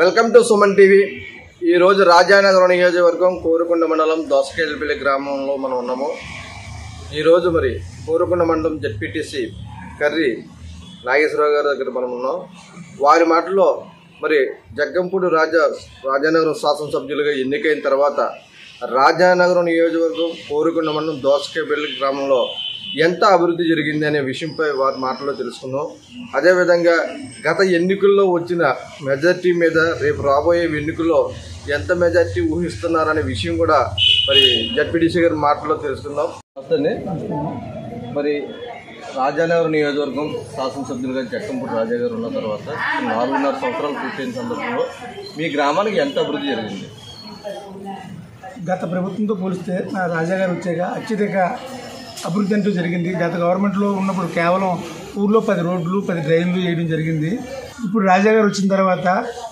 Welcome to Suman TV. ఈరోజు రాజానగరం నియోజకవర్గం కోరుకొండ మండలం దోసకేజపల్లి గ్రామంలో మనం ఉన్నాము. ఈరోజు మరి కోరుకొండ మండలం జెడ్పీటీసీ కర్రీ నాగేశ్వరరావు గారి దగ్గర మనం ఉన్నాం. వారి మాటల్లో మరి జగ్గంపూడి రాజానగరం శాసనసభ్యులుగా ఎన్నికైన తర్వాత రాజానగరం నియోజకవర్గం కోరుకొండ మండలం దోసకేజపల్లి గ్రామంలో ఎంత అభివృద్ధి జరిగింది అనే విషయంపై వారి మాటల్లో తెలుసుకుందాం. అదేవిధంగా గత ఎన్నికల్లో వచ్చిన మెజార్టీ మీద రేపు రాబోయే ఎన్నికల్లో ఎంత మెజార్టీ ఊహిస్తున్నారనే విషయం కూడా మరి జడ్పీటీసీ గారి మాటల్లో తెలుసుకుందాం. వస్తుంది మరి రాజానగరం నియోజకవర్గం శాసనసభ్యులుగా జగ్గంపూడి రాజా గారు ఉన్న తర్వాత 4.5 సంవత్సరాలు పూర్తయిన సందర్భంలో మీ గ్రామానికి ఎంత అభివృద్ధి జరిగింది? గత ప్రభుత్వంతో పోలిస్తే రాజాగారు వచ్చాక అత్యధిక అభివృద్ధి అంటూ జరిగింది. గత గవర్నమెంట్లో ఉన్నప్పుడు కేవలం ఊర్లో 10 రోడ్లు 10 డ్రైన్లు వేయడం జరిగింది. ఇప్పుడు రాజాగారు వచ్చిన తర్వాత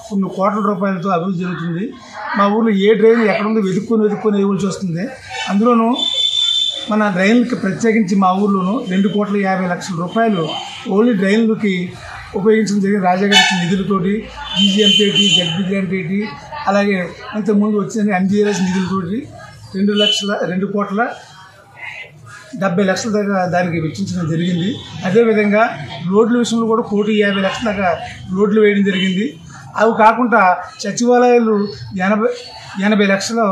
కొన్ని కోట్ల రూపాయలతో అభివృద్ధి జరుగుతుంది. మా ఊర్లో ఏ డ్రైన్ ఎక్కడుందో వెతుక్కొని వేయవలసి వస్తుంది. అందులోనూ మన డ్రైన్లకి ప్రత్యేకించి మా ఊర్లోనూ 2,50,00,000 రూపాయలు ఓన్లీ డ్రైన్లకి ఉపయోగించడం జరిగింది. రాజాగారి ఇచ్చిన నిధులతోటి జీజీఎంపేటి, జడ్పీ గ్రాంట్ ఏంటి, అలాగే ఇంతకుముందు వచ్చిన ఎంజీఆర్ఎస్ నిధులతోటి 2,70,00,000 దాకా దానికి వెచ్చించడం జరిగింది. అదేవిధంగా రోడ్ల విషయంలో కూడా 1,50,00,000 దాకా రోడ్లు వేయడం జరిగింది. అవి కాకుండా సచివాలయాలు 80,00,000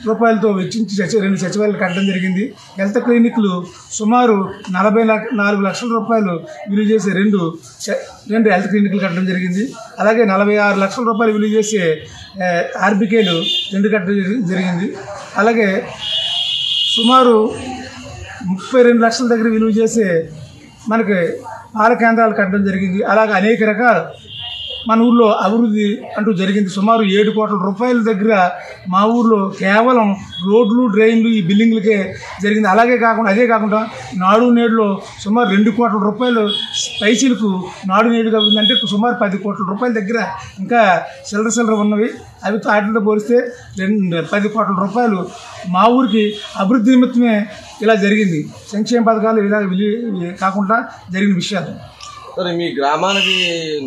రూపాయలతో వెచ్చించి 2 సచివాలయాలు కట్టడం జరిగింది. హెల్త్ క్లినిక్లు సుమారు 44,00,000 రూపాయలు విలువ చేసే రెండు హెల్త్ క్లినిక్లు కట్టడం జరిగింది. అలాగే 46,00,000 రూపాయలు విలువ చేసే ఆర్బికేలు 2 కట్టడం జరిగింది. అలాగే సుమారు 32,00,000 దగ్గర విలువ చేసే మనకి పాల కేంద్రాలు కట్టడం జరిగింది. అలాగే అనేక రకాల మన ఊర్లో అభివృద్ధి అంటూ జరిగింది. సుమారు 7 కోట్ల రూపాయల దగ్గర మా ఊర్లో కేవలం రోడ్లు, డ్రైన్లు, ఈ బిల్డింగ్లకే జరిగింది. అదే కాకుండా నాడు నేడులో సుమారు 2 కోట్ల రూపాయలు పైసలకు నాడు నేడుగా ఉందంటే సుమారు 10 కోట్ల రూపాయల దగ్గర ఇంకా చిల్లర ఉన్నవి. అవి వాటితో పోలిస్తే 10 కోట్ల రూపాయలు మా ఊరికి అభివృద్ధి నిమిత్తమే ఇలా జరిగింది. సంక్షేమ పథకాలు ఇలా కాకుండా జరిగిన విషయాలు. సరే, మీ గ్రామానికి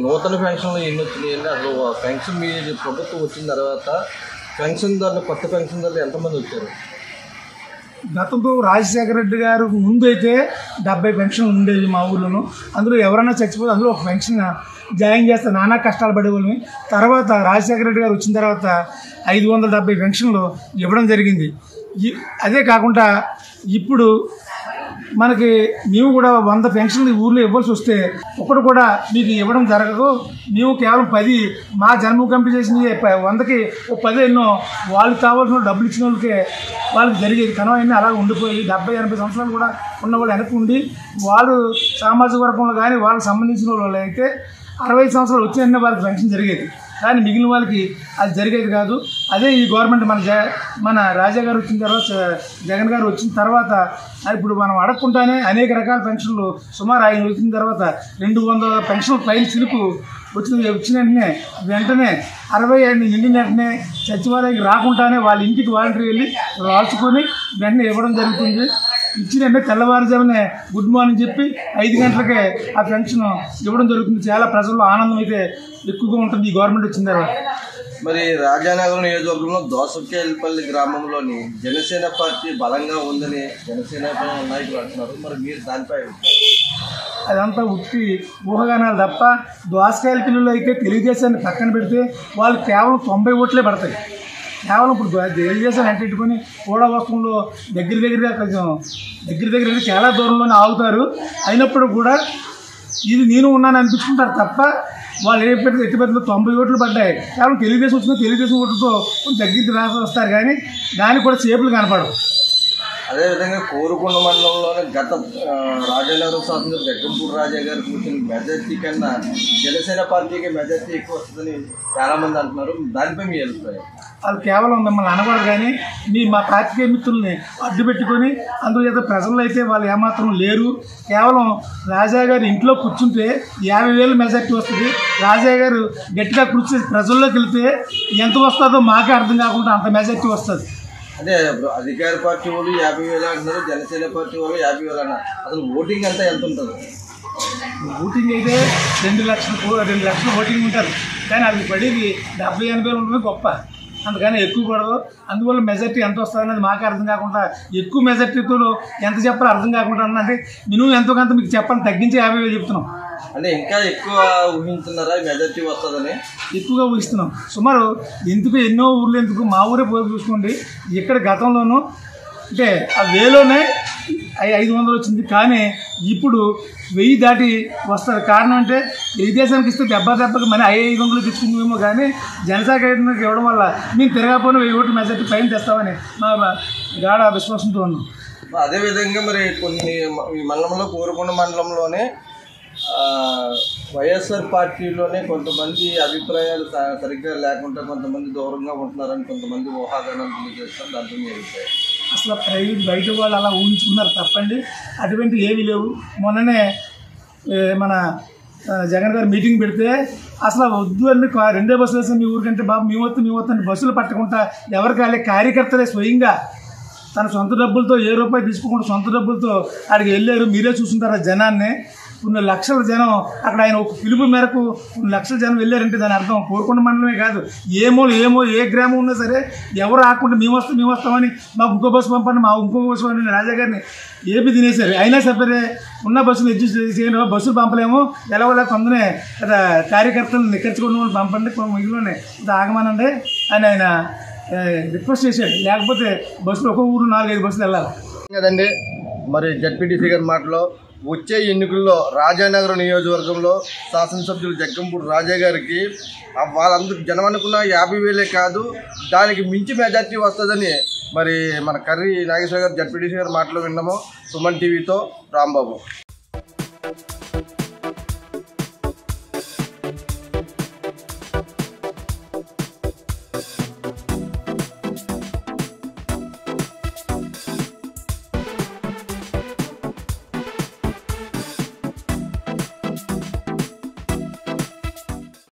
నూతన పెన్షన్లు ఎన్ని వచ్చినాయండి? అసలు పెన్షన్ మీ ప్రభుత్వం వచ్చిన తర్వాత పెన్షన్దారులు, కొత్త పెన్షన్దారులు ఎంతమంది వచ్చారు? గతంలో రాజశేఖర రెడ్డి గారు ముందు అయితే 70 పెన్షన్లు ఉండేవి మా ఊర్లోనూ. అందులో ఎవరైనా చచ్చిపోతే అందులో ఒక పెన్షన్ జాయిన్ చేస్తే నానా కష్టాలు పడేవాళ్ళని. తర్వాత రాజశేఖర రెడ్డి గారు వచ్చిన తర్వాత 570 పెన్షన్లు ఇవ్వడం జరిగింది. అదే కాకుండా ఇప్పుడు మనకి మేము కూడా 100 పెన్షన్లు ఊర్లో ఇవ్వాల్సి వస్తే ఒకటి కూడా మీకు ఇవ్వడం జరగదు. మేము కేవలం 10 మా జన్మ కంపెనీ చేసిన 100కి 10 ఎన్నో వాళ్ళు కావాల్సిన డబ్బులు ఇచ్చిన వాళ్ళకి జరిగేది. కనుక అన్నీ అలా ఉండిపోయి 70-80 సంవత్సరాలు కూడా ఉన్నవాళ్ళు వెనక్కి ఉండి వాళ్ళు సామాజిక వర్గంలో కానీ వాళ్ళకి సంబంధించిన వాళ్ళు అయితే 65 సంవత్సరాలు వచ్చిన వాళ్ళకి పెన్షన్ జరిగేది. కానీ మిగిలిన వాళ్ళకి అది జరిగేది కాదు. అదే ఈ గవర్నమెంట్ మన రాజా గారు వచ్చిన తర్వాత, జగన్ గారు వచ్చిన తర్వాత ఇప్పుడు మనం అడగకుండానే అనేక రకాల పెన్షన్లు సుమారు ఆయన వచ్చిన తర్వాత 200 పెన్షన్ల పైన చిలుకు వచ్చిన వెంటనే 60 ఏళ్ళు నిండిన వెంటనే సచివాలయానికి రాకుండానే వాళ్ళ ఇంటికి వాలంటీర్ వెళ్ళి రాల్చుకొని వెంటనే ఇవ్వడం జరుగుతుంది. ఇచ్చినంటే తెల్లవారుజామునే గుడ్ మార్నింగ్ చెప్పి 5 గంటలకే ఆ పెన్షన్ ఇవ్వడం జరుగుతుంది. చాలా ప్రజల్లో ఆనందం అయితే ఎక్కువగా ఉంటుంది ఈ గవర్నమెంట్ వచ్చిన తర్వాత. మరి రాజానగరం నియోజకవర్గంలో దోసకేజపల్లి గ్రామంలోని జనసేన పార్టీ బలంగా ఉందని జనసేన నాయకులు అంటున్నారు. మరి మీరు దానిపై అదంతా ఉత్తి ఊహగానాలు తప్ప దోసకాయలపల్లిలో అయితే తెలుగుదేశాన్ని పక్కన పెడితే వాళ్ళు కేవలం 90 ఓట్లే పడతాయి. కేవలం ఇప్పుడు తెలుగుదేశం వెంటెట్టుకొని కూడా వస్త్రంలో దగ్గర చాలా దూరంలోనే ఆగుతారు. అయినప్పుడు కూడా ఇది నేను ఉన్నాను అనిపించుకుంటారు తప్ప వాళ్ళు ఎట్టుబడిలో 90 ఓట్లు పడ్డాయి. కేవలం తెలుగుదేశం వచ్చిన తెలుగుదేశం ఓట్లతో దగ్గరికి వస్తారు కానీ దానికి కూడా చేపులు కనపడవు. అదేవిధంగా కోరుకొండ మండలంలోనే గత రాజానగరం శాసనసభ్యులు జగ్గంపూడి రాజా గారు కూర్చున్న మెజార్టీ కన్నా జనసేన పార్టీకి మెజార్టీ ఎక్కువ వస్తుందని చాలామంది అంటున్నారు. దానిపై మీ అభిప్రాయం? వాళ్ళు కేవలం మిమ్మల్ని అనకూడదు కానీ మా పార్టీ మిత్రుల్ని అడ్డు పెట్టుకొని అందుచేత ప్రజల్లో అయితే వాళ్ళు ఏమాత్రం లేరు. కేవలం రాజా గారు ఇంట్లో కూర్చుంటే 50,000 మెజార్టీ వస్తుంది. రాజా గారు గట్టిగా కూర్చొని ప్రజల్లోకి వెళ్తే ఎంత వస్తుందో మాకే అర్థం కాకుండా అంత మెజార్టీ వస్తుంది. అదే అధికార పార్టీ వాళ్ళు 50,000 అంటున్నారు, జనసేన పార్టీ వాళ్ళు 50,000 అన్నారు. అసలు ఓటింగ్ అంతా ఎంత ఉంటుంది? ఓటింగ్ అయితే 2 లక్షల ఓటింగ్ ఉంటారు. కానీ అది పడేది 70-80 ఉండడమే గొప్ప, అందుకని ఎక్కువ పడదు. అందువల్ల మెజార్టీ ఎంత వస్తుందనేది మాకు అర్థం కాకుండా ఎక్కువ మెజార్టీతో ఎంత చెప్పాలో అర్థం కాకుండా అంటే మినిమం ఎంతో కొంత మీకు చెప్పాలి, తగ్గించి 50,000 చెప్తున్నాం. అంటే ఇంకా ఎక్కువ ఊహించుతున్నారా మెజార్టీ వస్తుందని? ఎక్కువగా ఊహిస్తున్నాం. సుమారు ఎందుకు ఎన్నో ఊర్లు ఎందుకు మా ఊరే పోయి చూసుకోండి, ఇక్కడ గతంలోనూ అంటే ఆ 1000లోనే 500 వచ్చింది, కానీ ఇప్పుడు 1000 దాటి వస్తుంది. కారణం అంటే తెలుగుదేశానికి ఇస్తే దెబ్బకి మన 500 తెచ్చుకుంటామేమో, కానీ జనసేన ఇవ్వడం వల్ల మేము తిరగకపోయినా 1000 ఓట్ల మెజార్టీ పైన తెస్తామని మా గాఢ విశ్వాసంతో ఉన్నాం. అదేవిధంగా మరి కొన్ని ఈ మండలంలో కోరుకొండ మండలంలోనే వైఎస్ఆర్ పార్టీలోనే కొంతమంది అభిప్రాయాలు సరిగ్గా లేకుండా కొంతమంది దూరంగా ఉంటున్నారని కొంతమంది ఊహాగానాలు తెలియజేస్తారు. దాంట్లో మీరు అసలు ప్రైవేట్ బయట వాళ్ళు అలా ఊహించుకున్నారు తప్పండి, అటువంటి ఏమీ లేవు. మొన్ననే మన జగన్ గారు మీటింగ్ పెడితే అసలు వద్దు అని 2 బస్సులు వేసాం మీ ఊరికంటే బాబు మీ వద్దు అని బస్సులు పట్టకుండా ఎవరికి వాళ్ళే కార్యకర్తలే స్వయంగా తన సొంత డబ్బులతో ఏ రూపాయి తీసుకోకుండా సొంత డబ్బులతో అక్కడికి వెళ్ళారు. మీరే చూస్తుంటారు ఆ జనాన్ని, కొన్ని లక్షల జనం అక్కడ ఆయన ఒక పిలుపు మేరకు కొన్ని లక్షల జనం వెళ్ళారంటే దాని అర్థం కోరుకొండ మండలమే కాదు, ఏమో ఏ గ్రామం ఉన్నా సరే ఎవరు ఆకుండా మేము వస్తామని మాకు ఇంకో బస్సు పంపండి, మా ఇంకో బస్సు పంపండి రాజా గారిని ఏపీ తినేశారు. అయినా సరే ఉన్న బస్సులు అడ్జస్ట్ చేయను, బస్సులు పంపలేము, ఎలా కొందనే కార్యకర్తలు నిక్కర్చుకున్న పంపండి, మిగిలిన ఆగమనండి అని ఆయన రిక్వెస్ట్ చేశాడు. లేకపోతే బస్సులు ఒక ఊరు 4-5 బస్సులు వెళ్ళాలి కదండి. మరి జడ్పీటీసీ గారి మాటలో వచ్చే ఎన్నికల్లో రాజానగరం నియోజకవర్గంలో శాసనసభ్యులు జగ్గంపూడి రాజా గారికి వాళ్ళందరూ జనం అనుకున్న 50,000 కాదు దానికి మించి మెజార్టీ వస్తుందని మరి మన కర్రీ నాగేశ్వర గారు జడ్పీటీసీ గారి మాటలో విన్నాము. సుమన్ టీవీతో రాంబాబు.